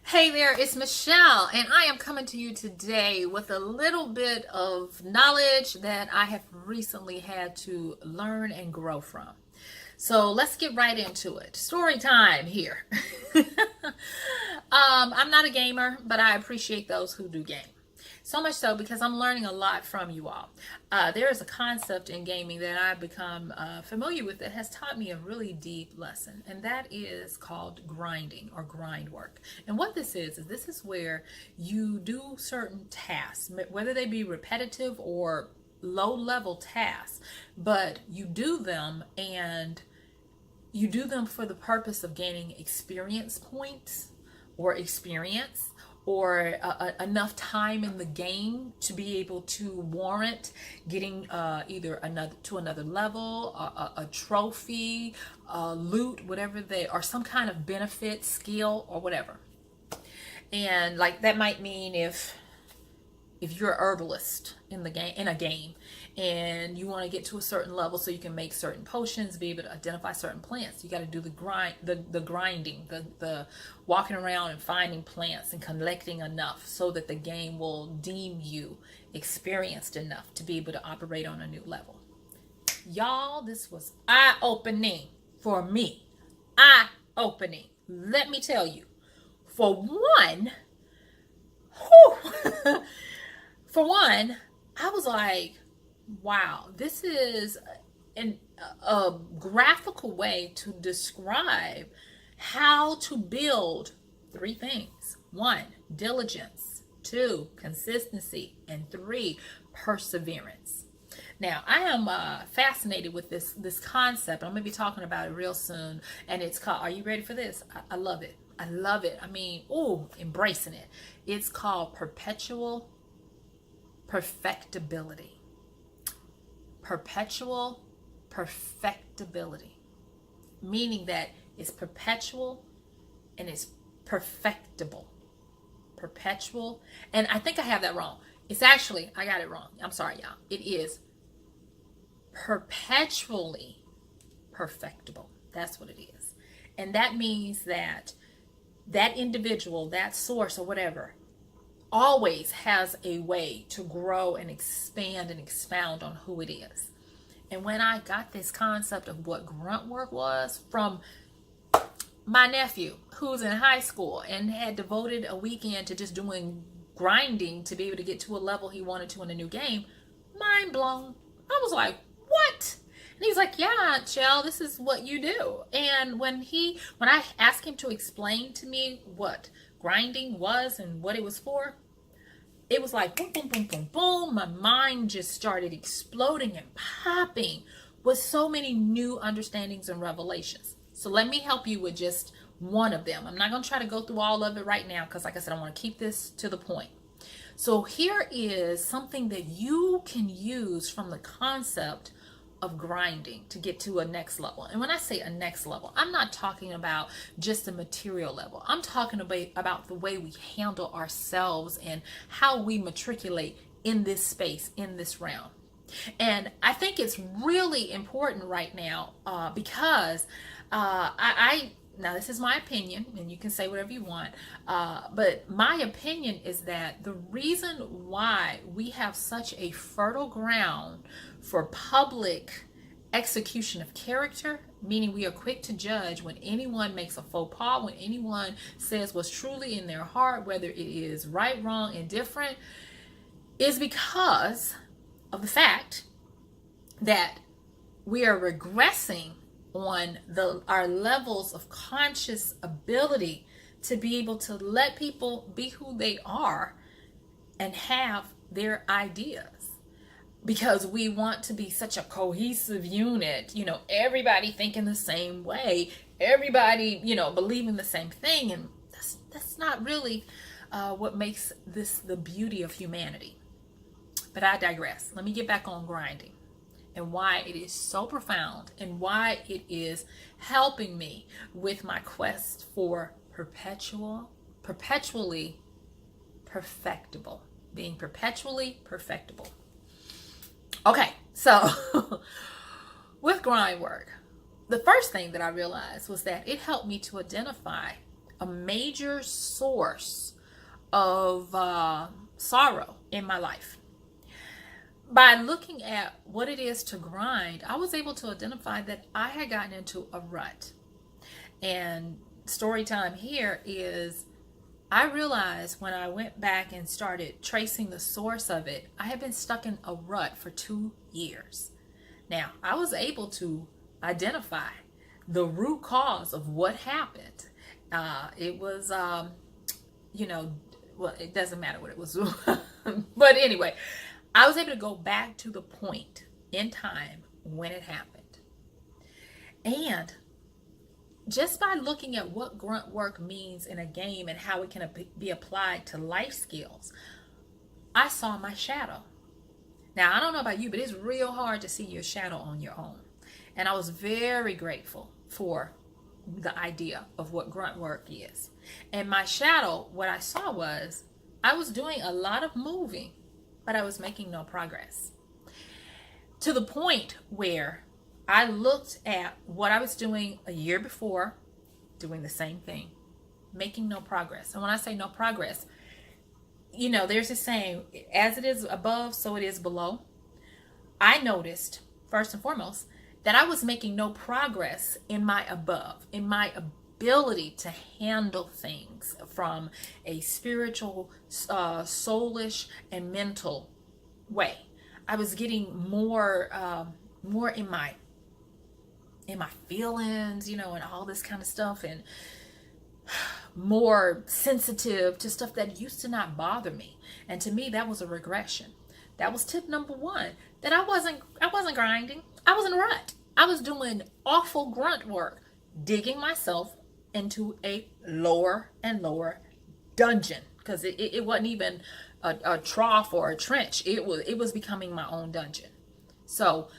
Hey there, it's Michelle, and I am coming to you today with a little bit of knowledge that I have recently had to learn and grow from. So let's get right into it. Story time here. I'm not a gamer, but I appreciate those who do game. So much so because I'm learning a lot from you all. There is a concept in gaming that I've become familiar with that has taught me a really deep lesson, and that is called grinding or grind work. And what this is this is where you do certain tasks, whether they be repetitive or low level tasks, but you do them and you do them for the purpose of gaining experience points or experience or enough time in the game to be able to warrant getting either another level, a trophy, loot, whatever they, or some kind of benefit, skill, or whatever. And like that might mean if you're a herbalist in a game and you want to get to a certain level so you can make certain potions, be able to identify certain plants, you got to do the grinding, the walking around and finding plants and collecting enough so that the game will deem you experienced enough to be able to operate on a new level. Y'all, this was eye-opening for me. Eye-opening, let me tell you. For one, whew, for one, I was like, wow, this is a graphical way to describe how to build three things. One, diligence. Two, consistency. And three, perseverance. Now, I am fascinated with this concept. I'm going to be talking about it real soon. And it's called, are you ready for this? I love it. I love it. I mean, embracing it. It's called perpetual perfectibility. Perpetual perfectibility. Meaning that it's perpetual and it's perfectible. Perpetual. And I think I have that wrong. It's actually, I got it wrong. I'm sorry, y'all. It is perpetually perfectible. That's what it is. And that means that that individual, that source or whatever, always has a way to grow and expand and expound on who it is. And when I got this concept of what grunt work was from my nephew, who's in high school and had devoted a weekend to just doing grinding to be able to get to a level he wanted to in a new game, mind blown. I was like, what? And he was like, yeah, Chell, this is what you do. And when I asked him to explain to me what grinding was and what it was for, it was like boom, boom, boom, boom, boom. My mind just started exploding and popping with so many new understandings and revelations. So let me help you with just one of them. I'm not going to try to go through all of it right now because, like I said, I want to keep this to the point. So here is something that you can use from the concept of grinding to get to a next level. And when I say a next level, I'm not talking about just a material level. I'm talking about the way we handle ourselves and how we matriculate in this space, in this realm. And I think it's really important right now because now this is my opinion, and you can say whatever you want, but my opinion is that the reason why we have such a fertile ground for public execution of character, meaning we are quick to judge when anyone makes a faux pas, when anyone says what's truly in their heart, whether it is right, wrong, indifferent, is because of the fact that we are regressing on our levels of conscious ability to be able to let people be who they are and have their ideas, because we want to be such a cohesive unit, everybody thinking the same way, everybody believing the same thing, and that's not really what makes this the beauty of humanity. But I digress. Let me get back on grinding and why it is so profound and why it is helping me with my quest for perpetually perfectible, being perpetually perfectible. Okay, so with grind work, the first thing that I realized was that it helped me to identify a major source of sorrow in my life. By looking at what it is to grind, I was able to identify that I had gotten into a rut. And story time here is, I realized when I went back and started tracing the source of it, I had been stuck in a rut for 2 years. Now, I was able to identify the root cause of what happened. It was, well, it doesn't matter what it was. But anyway, I was able to go back to the point in time when it happened. And just by looking at what grunt work means in a game and how it can be applied to life skills, I saw my shadow. Now, I don't know about you, but it's real hard to see your shadow on your own. And I was very grateful for the idea of what grunt work is. And my shadow, what I saw was, I was doing a lot of moving, but I was making no progress. To the point where I looked at what I was doing a year before, doing the same thing, making no progress. And when I say no progress, there's this saying, as it is above, so it is below. I noticed, first and foremost, that I was making no progress in my above, in my ability to handle things from a spiritual, soulish, and mental way. I was getting more in my feelings, and all this kind of stuff, and more sensitive to stuff that used to not bother me. And to me, that was a regression. That was tip number one, that I wasn't grinding. I was in a rut. I was doing awful grunt work, digging myself into a lower and lower dungeon, because it wasn't even a trough or a trench. It was becoming my own dungeon. So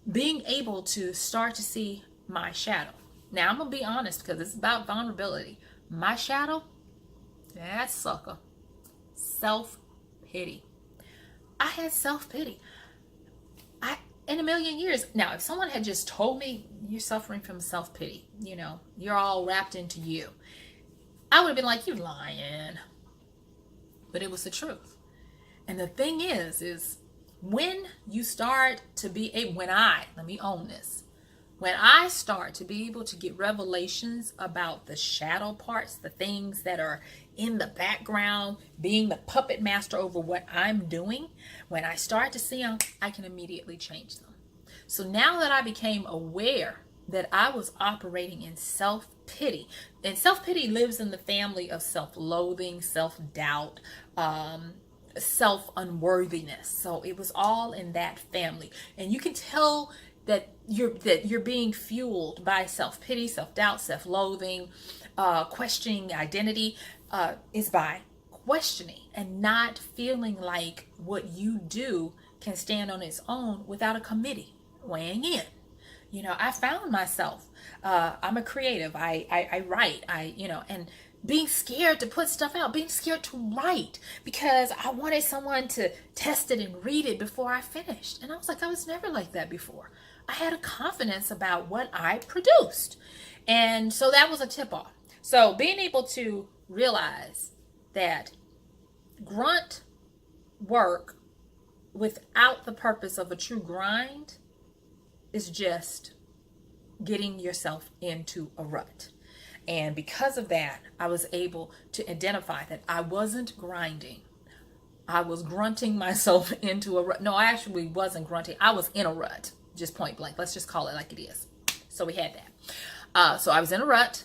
being able to start to see my shadow. Now, I'm going to be honest, because it's about vulnerability. My shadow, that sucker, self-pity. I had self-pity. In a million years. Now, if someone had just told me, you're suffering from self-pity, you're all wrapped into you, I would have been like, you lying. But it was the truth. And the thing is when you start to be able, let me own this. When I start to be able to get revelations about the shadow parts, the things that are in the background, being the puppet master over what I'm doing, when I start to see them, I can immediately change them. So now that I became aware that I was operating in self-pity, and self-pity lives in the family of self-loathing, self-doubt, self-unworthiness. So it was all in that family. And you can tell that you're being fueled by self-pity, self-doubt, self-loathing, questioning identity, is by questioning and not feeling like what you do can stand on its own without a committee weighing in. I found myself, I'm a creative, I write, and being scared to put stuff out, being scared to write, because I wanted someone to test it and read it before I finished. And I was like, I was never like that before. I had a confidence about what I produced. And so that was a tip off. So being able to realize that grunt work without the purpose of a true grind is just getting yourself into a rut. And because of that, I was able to identify that I wasn't grinding. I was grunting myself into a rut. No, I actually wasn't grunting. I was in a rut, just point blank. Let's just call it like it is. So we had that. So I was in a rut,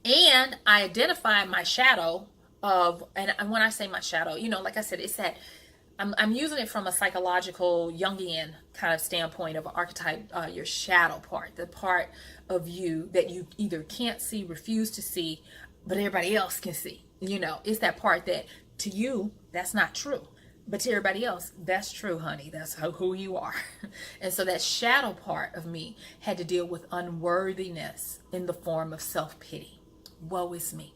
and I identified my shadow of, and when I say my shadow, like I said, it's that I'm using it from a psychological Jungian kind of standpoint of archetype, your shadow part, the part of you that you either can't see, refuse to see, but everybody else can see. It's that part that to you, that's not true. But to everybody else, that's true, honey. That's who you are. And so that shadow part of me had to deal with unworthiness in the form of self-pity. Woe is me.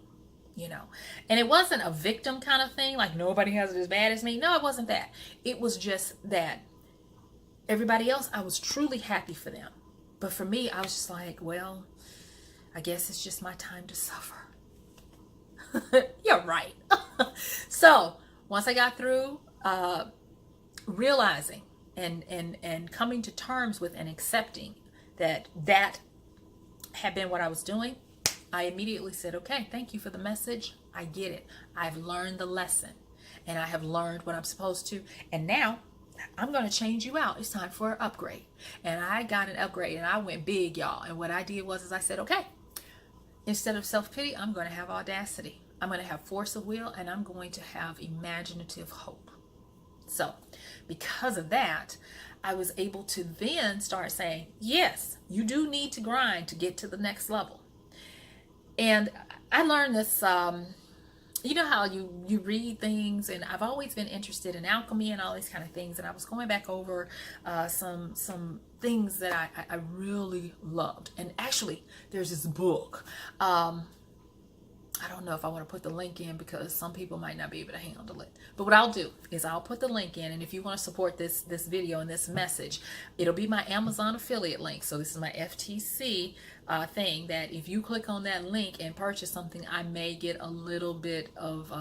And it wasn't a victim kind of thing, like nobody has it as bad as me. No, it wasn't that. It was just that everybody else, I was truly happy for them. But for me, I was just like, well, I guess it's just my time to suffer. right. So once I got through realizing and coming to terms with and accepting that had been what I was doing, I immediately said, okay, thank you for the message. I get it. I've learned the lesson and I have learned what I'm supposed to. And now I'm going to change you out. It's time for an upgrade. And I got an upgrade and I went big, y'all. And what I did was I said, okay, instead of self-pity, I'm going to have audacity. I'm going to have force of will, and I'm going to have imaginative hope. So because of that, I was able to then start saying, yes, you do need to grind to get to the next level. And I learned this, you know how you read things, and I've always been interested in alchemy and all these kind of things. And I was going back over some things that I really loved. And actually, there's this book. I don't know if I want to put the link in because some people might not be able to handle it. But what I'll do is I'll put the link in, and if you want to support this video and this message, it'll be my Amazon affiliate link. So this is my FTC thing that if you click on that link and purchase something, I may get a little bit of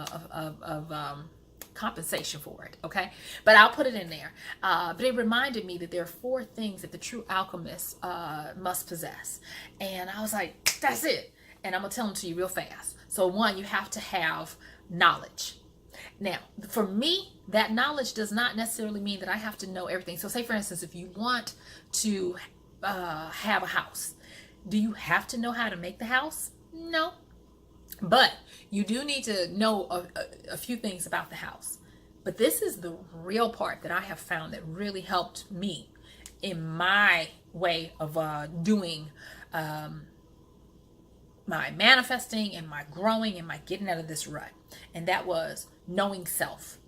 compensation for it, okay? But I'll put it in there. But it reminded me that there are 4 things that the true alchemist must possess. And I was like, that's it. And I'm going to tell them to you real fast. So 1, you have to have knowledge. Now, for me, that knowledge does not necessarily mean that I have to know everything. So say, for instance, if you want to have a house, do you have to know how to make the house? No. But you do need to know a few things about the house. But this is the real part that I have found that really helped me in my way of doing my manifesting and my growing and my getting out of this rut. And that was knowing self.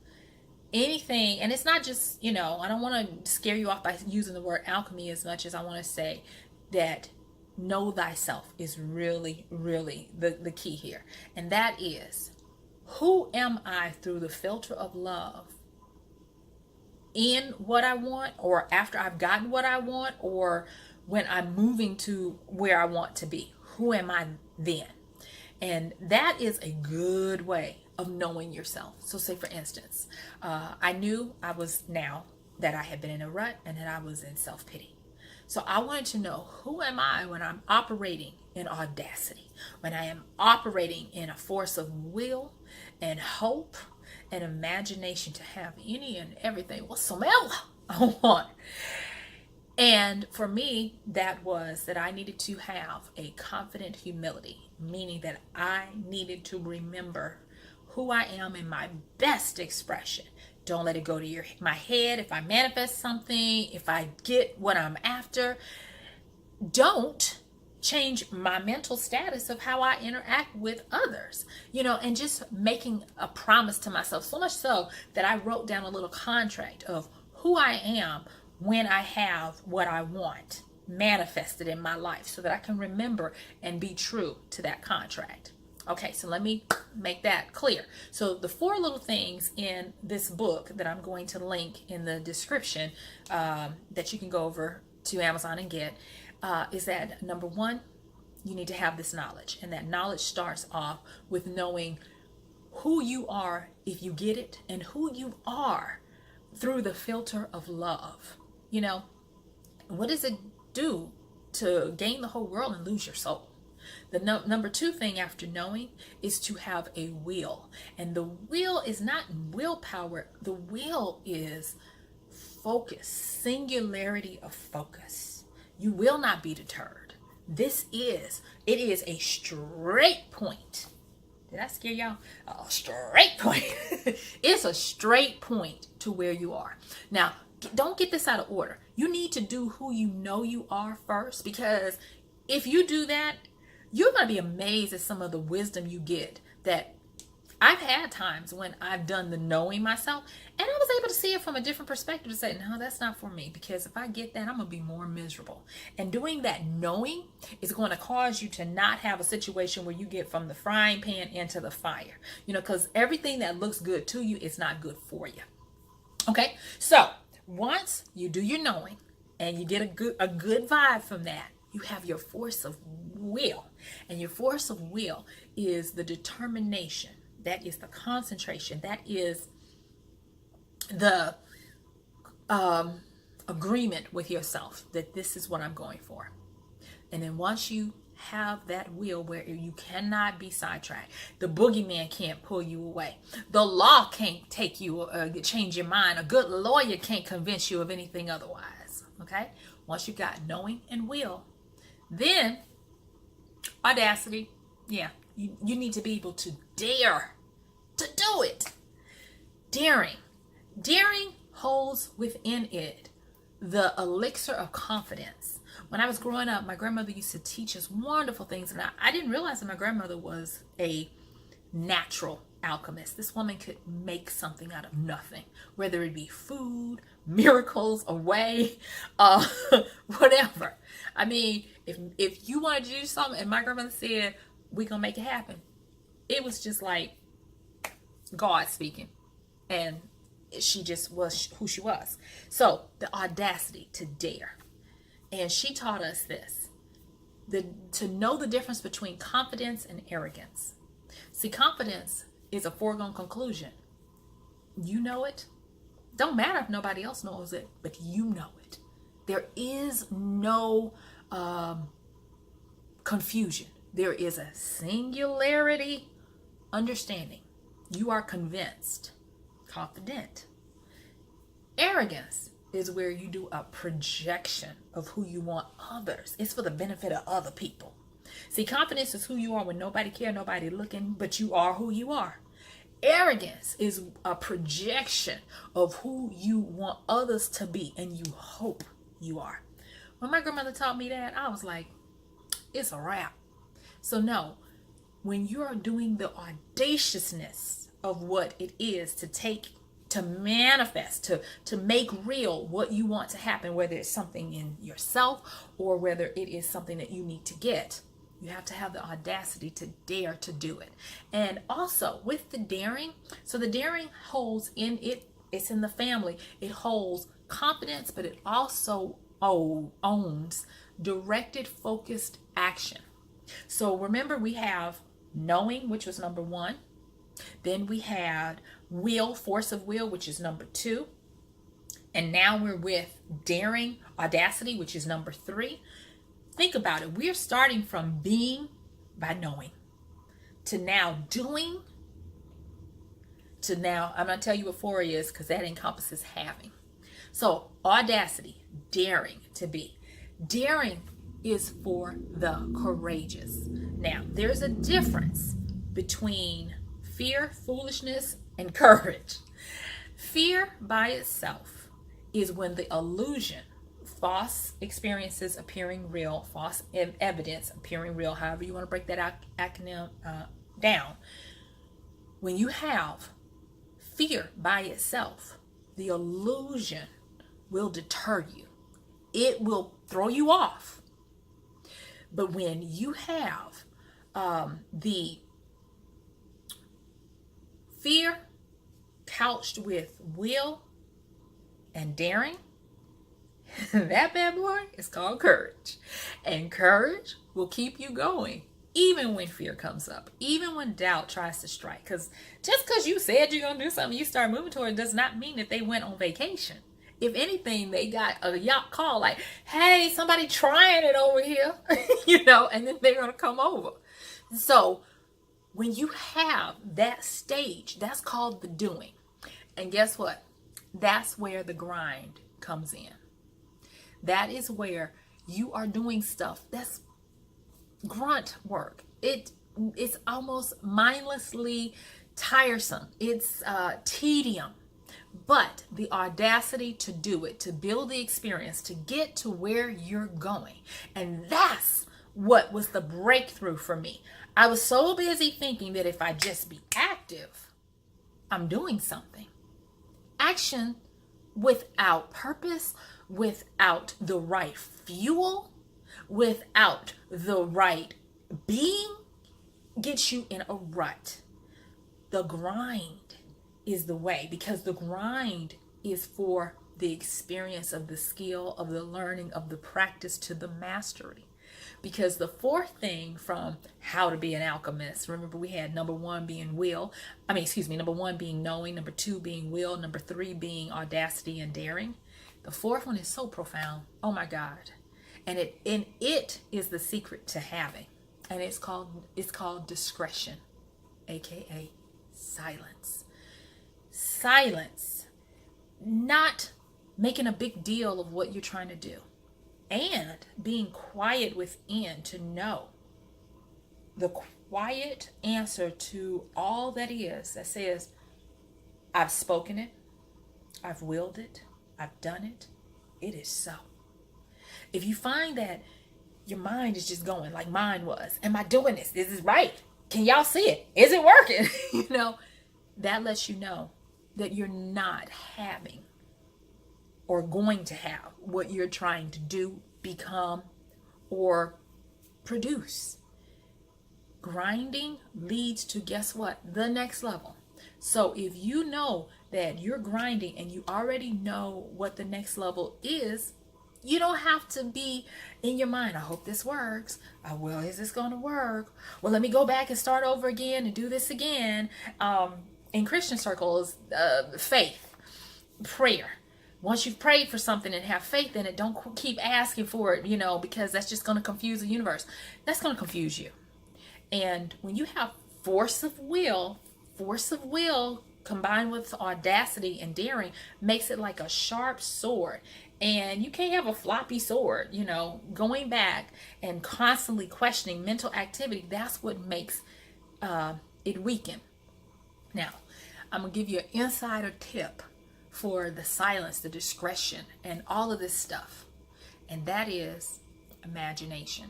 Anything, and it's not just, you know, I don't want to scare you off by using the word alchemy as much as I want to say that know thyself is really, really the key here. And that is, who am I through the filter of love in what I want, or after I've gotten what I want, or when I'm moving to where I want to be? Who am I then? And that is a good way of knowing yourself. So say, for instance, I knew I was, now that I had been in a rut and that I was in self-pity. So I wanted to know, who am I when I'm operating in audacity, when I am operating in a force of will and hope and imagination to have any and everything whatsoever I want. And for me, that was that I needed to have a confident humility, meaning that I needed to remember who I am in my best expression. Don't let it go to my head. If I manifest something, if I get what I'm after, don't change my mental status of how I interact with others, you know, and just making a promise to myself, so much so that I wrote down a little contract of who I am when I have what I want manifested in my life, so that I can remember and be true to that contract. Okay, so let me make that clear. So the 4 little things in this book that I'm going to link in the description that you can go over to Amazon and get is that, number 1, you need to have this knowledge. And that knowledge starts off with knowing who you are if you get it, and who you are through the filter of love. You know, what does it do to gain the whole world and lose your soul? The number 2 thing after knowing is to have a will. And the will is not willpower. The will is focus, singularity of focus. You will not be deterred. It is a straight point. Did I scare y'all? A straight point. It's a straight point to where you are. Now, don't get this out of order. You need to do who you know you are first, because if you do that, you're going to be amazed at some of the wisdom you get. That I've had times when I've done the knowing myself, and I was able to see it from a different perspective to say, no, that's not for me, because if I get that, I'm going to be more miserable. And doing that knowing is going to cause you to not have a situation where you get from the frying pan into the fire, you know, because everything that looks good to you is not good for you. Okay, so once you do your knowing and you get a good vibe from that, you have your force of will. And your force of will is the determination That is the concentration. That is the agreement with yourself that this is what I'm going for. And then once you have that will where you cannot be sidetracked, the boogeyman can't pull you away, the law can't take you change your mind, a good lawyer can't convince you of anything otherwise. Okay, once you got knowing and will, then audacity. Yeah, you need to be able to dare to do it. Daring holds within it the elixir of confidence. When I was growing up, my grandmother used to teach us wonderful things, and I didn't realize that my grandmother was a natural alchemist. This woman could make something out of nothing, whether it be food, miracles, a way, whatever. I mean, if you wanted to do something and my grandmother said, we're going to make it happen, it was just like God speaking. And she just was who she was. So the audacity to dare. And she taught us this, to know the difference between confidence and arrogance. See, confidence is a foregone conclusion. You know it. Don't matter if nobody else knows it, but you know it. There is no confusion. There is a singularity understanding. You are convinced, confident. Arrogance is where you do a projection of who you want others. It's for the benefit of other people. See, confidence is who you are when nobody cares, nobody looking, but you are who you are. Arrogance is a projection of who you want others to be and you hope you are. When my grandmother taught me that, I was like, it's a wrap. So no, when you are doing the audaciousness of what it is to manifest, to make real what you want to happen, whether it's something in yourself or whether it is something that you need to get, you have to have the audacity to dare to do it. And also with the daring, so the daring holds in it, it's in the family, it holds confidence, but it also owns directed, focused action. So remember, we have knowing, which was number 1. Then we had will, force of will, which is number 2. And now we're with daring, audacity, which is number 3. Think about it. We're starting from being by knowing to now doing to now, I'm going to tell you what 4 is because that encompasses having. So audacity, daring to be. Daring is for the courageous. Now, there's a difference between fear, foolishness, and courage. Fear by itself is when the illusion, false experiences appearing real, false evidence appearing real, however you want to break that acronym down. When you have fear by itself, the illusion will deter you. It will throw you off. But when you have the fear couched with will and daring, that bad boy is called courage. And courage will keep you going even when fear comes up, even when doubt tries to strike. Because just because you said you're going to do something, you start moving toward it, does not mean that they went on vacation. If anything, they got a yacht call like, hey, somebody trying it over here, and then they're going to come over. So when you have that stage, that's called the doing. And guess what? That's where the grind comes in. That is where you are doing stuff that's grunt work. It's almost mindlessly tiresome. It's tedium. But the audacity to do it, to build the experience, to get to where you're going. And that's what was the breakthrough for me. I was so busy thinking that if I just be active, I'm doing something. Action without purpose, without the right fuel, without the right being, gets you in a rut. The grind is the way, because the grind is for the experience of the skill, of the learning, of the practice to the mastery. Because the fourth thing from how to be an alchemist, remember we had number one being number one being knowing, number two being will, number three being audacity and daring. The fourth one is so profound. Oh my God. And it is the secret to having. And it's called discretion, aka silence. Silence. Not making a big deal of what you're trying to do. And being quiet within to know the quiet answer to all that says, I've spoken it, I've willed it, I've done it, it is so. If you find that your mind is just going like mine was, am I doing this? This is right. Can y'all see it? Is it working? That lets you know that you're not having or going to have what you're trying to do, become, or produce. Grinding leads to, guess what? The next level. So if you know that you're grinding and you already know what the next level is, you don't have to be in your mind, I hope this works. Well, is this going to work? Well, let me go back and start over again and do this again. In Christian circles, faith, prayer. Once you've prayed for something and have faith in it, don't keep asking for it, because that's just going to confuse the universe. That's going to confuse you. And when you have force of will combined with audacity and daring makes it like a sharp sword. And you can't have a floppy sword, going back and constantly questioning mental activity. That's what makes it weaken. Now, I'm going to give you an insider tip for the silence, the discretion, and all of this stuff. And that is imagination.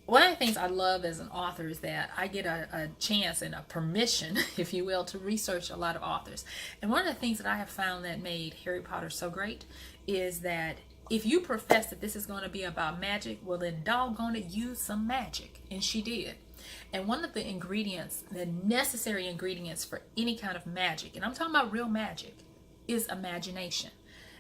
One of the things I love as an author is that I get a chance and a permission, if you will, to research a lot of authors. And one of the things that I have found that made Harry Potter so great is that if you profess that this is going to be about magic, well then doggone it, use some magic. And she did. And one of the ingredients, the necessary ingredients for any kind of magic, and I'm talking about real magic, is imagination.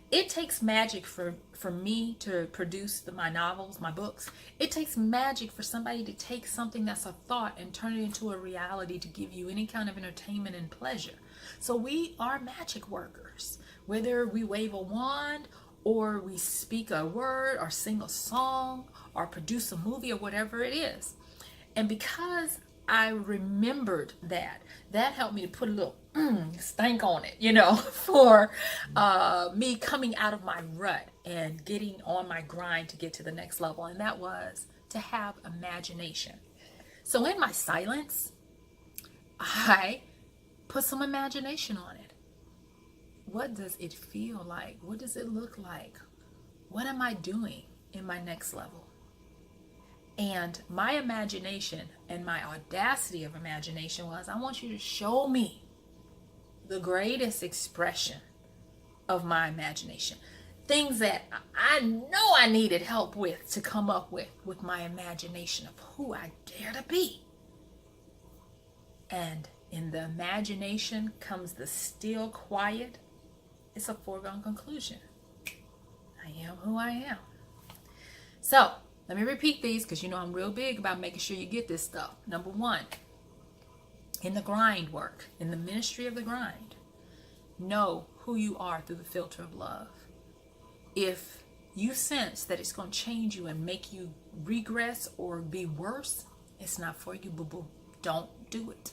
It takes magic for me to produce my novels, my books. It takes magic for somebody to take something that's a thought and turn it into a reality to give you any kind of entertainment and pleasure. So we are magic workers. Whether we wave a wand or we speak a word or sing a song or produce a movie or whatever it is. And because I remembered that helped me to put a little stank on it, for me coming out of my rut and getting on my grind to get to the next level. And that was to have imagination. So in my silence, I put some imagination on it. What does it feel like? What does it look like? What am I doing in my next level? And my imagination and my audacity of imagination was, I want you to show me the greatest expression of my imagination. Things that I know I needed help with to come up with my imagination of who I dare to be. And in the imagination comes the still quiet. It's a foregone conclusion. I am who I am. So, let me repeat these because I'm real big about making sure you get this stuff. Number one, in the grind work, in the ministry of the grind, know who you are through the filter of love. If you sense that it's going to change you and make you regress or be worse, it's not for you, boo-boo. Don't do it.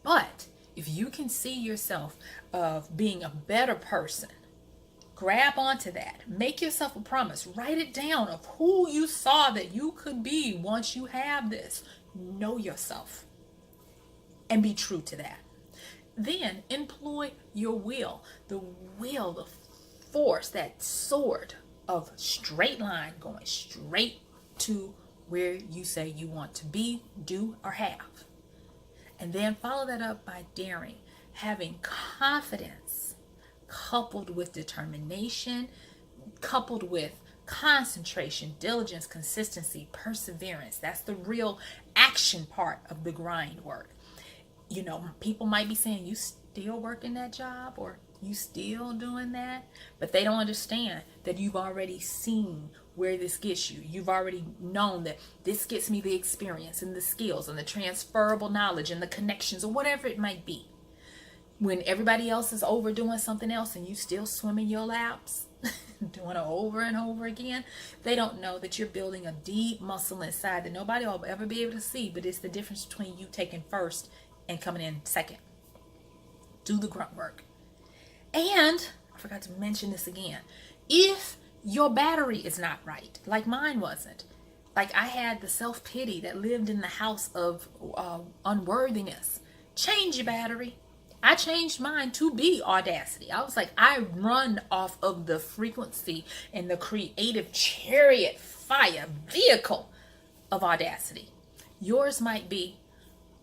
But if you can see yourself of being a better person, grab onto that. Make yourself a promise. Write it down of who you saw that you could be once you have this. Know yourself and be true to that. Then employ your will. The force, that sword of straight line going straight to where you say you want to be, do, or have. And then follow that up by daring, having confidence, coupled with determination, coupled with concentration, diligence, consistency, perseverance. That's the real action part of the grind work. People might be saying, you still working that job or you still doing that? But they don't understand that you've already seen where this gets you. You've already known that this gets me the experience and the skills and the transferable knowledge and the connections or whatever it might be. When everybody else is over doing something else and you still swimming your laps, doing it over and over again, they don't know that you're building a deep muscle inside that nobody will ever be able to see, but it's the difference between you taking first and coming in second. Do the grunt work. And I forgot to mention this again. If your battery is not right, like mine wasn't, like I had the self-pity that lived in the house of unworthiness, change your battery. I changed mine to be audacity. I was like, I run off of the frequency and the creative chariot fire vehicle of audacity. Yours might be,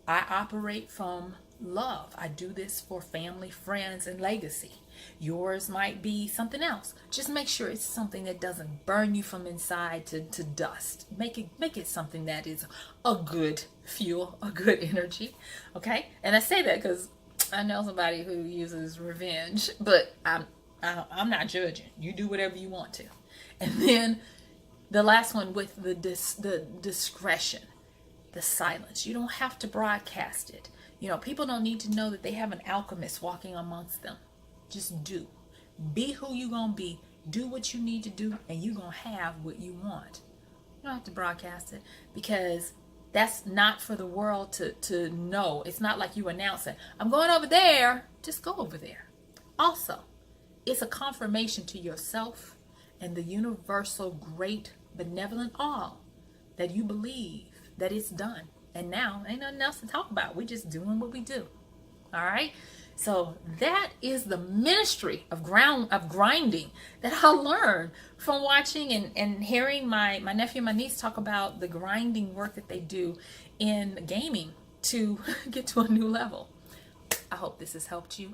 I operate from love. I do this for family, friends, and legacy. Yours might be something else. Just make sure it's something that doesn't burn you from inside to dust. Make it something that is a good fuel, a good energy. Okay? And I say that because I know somebody who uses revenge, but I'm not judging. You do whatever you want to. And then the last one with the discretion, the silence. You don't have to broadcast it. You know, people don't need to know that they have an alchemist walking amongst them. Just do. Be who you gonna be. Do what you need to do, and you gonna have what you want. You don't have to broadcast it because that's not for the world to know. It's not like you announcing, I'm going over there. Just go over there. Also, it's a confirmation to yourself and the universal great benevolent all that you believe that it's done. And now ain't nothing else to talk about. We're just doing what we do. All right. So that is the ministry of grinding that I learned from watching and hearing my nephew and my niece talk about the grinding work that they do in gaming to get to a new level. I hope this has helped you.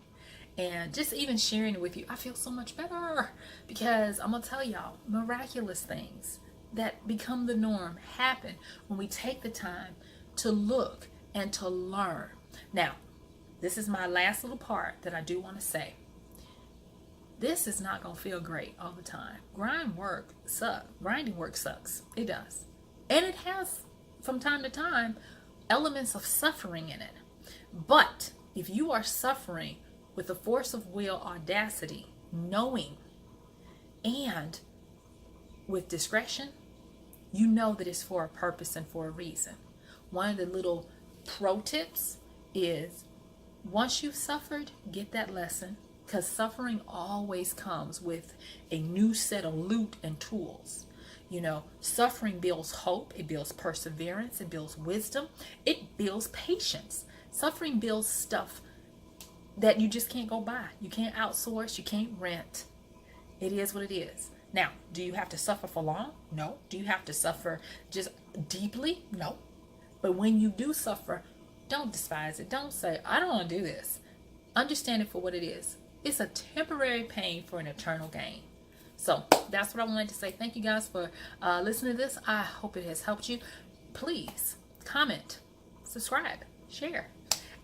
And just even sharing it with you, I feel so much better because I'm going to tell y'all, miraculous things that become the norm happen when we take the time to look and to learn. Now, this is my last little part that I do want to say. This is not going to feel great all the time. Grinding work sucks. It does. And it has, from time to time, elements of suffering in it. But if you are suffering with the force of will, audacity, knowing, and with discretion, you know that it's for a purpose and for a reason. One of the little pro tips is, once you've suffered, get that lesson, because suffering always comes with a new set of loot and tools. You know, suffering builds hope, it builds perseverance, it builds wisdom, it builds patience. Suffering builds stuff that you just can't go buy. You can't outsource, you can't rent. It is what it is. Now, do you have to suffer for long? No. Do you have to suffer just deeply? No. But when you do suffer, don't despise it. Don't say, I don't want to do this. Understand it for what it is. It's a temporary pain for an eternal gain. So that's what I wanted to say. Thank you guys for listening to this. I hope it has helped you. Please comment, subscribe, share.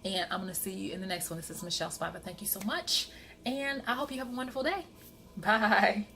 And I'm going to see you in the next one. This is Michelle Spiva. Thank you so much. And I hope you have a wonderful day. Bye.